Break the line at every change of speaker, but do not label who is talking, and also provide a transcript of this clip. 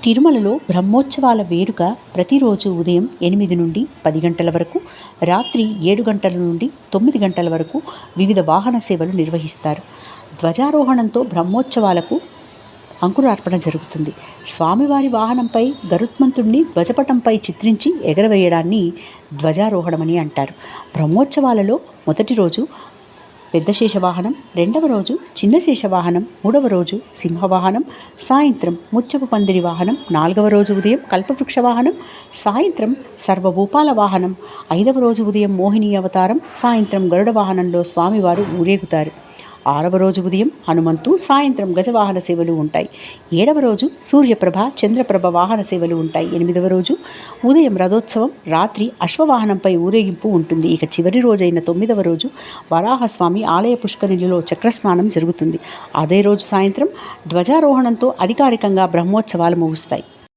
తిరుమలలో బ్రహ్మోత్సవాల వేడుక ప్రతిరోజు ఉదయం 8 నుండి 10 గంటల వరకు, రాత్రి 7 గంటల నుండి 9 గంటల వరకు వివిధ వాహన సేవలు నిర్వహిస్తారు. ధ్వజారోహణంతో బ్రహ్మోత్సవాలకు అంకురార్పణ జరుగుతుంది. స్వామివారి వాహనంపై గరుత్మంతుడిని ధ్వజపటంపై చిత్రించి ఎగరవేయడాన్ని ధ్వజారోహణమని అంటారు. బ్రహ్మోత్సవాలలో మొదటి రోజు పెద్ద శేషవాహనం, రెండవ రోజు చిన్న శేషవాహనం, మూడవ రోజు సింహవాహనం, సాయంత్రం ముత్యపు పందిరి వాహనం, నాలుగవ రోజు ఉదయం కల్పవృక్ష వాహనం, సాయంత్రం సర్వభూపాల వాహనం, ఐదవ రోజు ఉదయం మోహిని అవతారం, సాయంత్రం గరుడ వాహనంలో స్వామివారు ఊరేగుతారు. ఆరవ రోజు ఉదయం హనుమంతు, సాయంత్రం గజవాహన సేవలు ఉంటాయి. ఏడవ రోజు సూర్యప్రభ, చంద్రప్రభ వాహన సేవలు ఉంటాయి. ఎనిమిదవ రోజు ఉదయం రథోత్సవం, రాత్రి అశ్వవాహనంపై ఊరేగింపు ఉంటుంది. ఇక చివరి రోజైన 9వ రోజు వరాహస్వామి ఆలయ పుష్కరిణిలో చక్రస్నానం జరుగుతుంది. అదే రోజు సాయంత్రం ధ్వజారోహణంతో అధికారికంగా బ్రహ్మోత్సవాలు ముగుస్తాయి.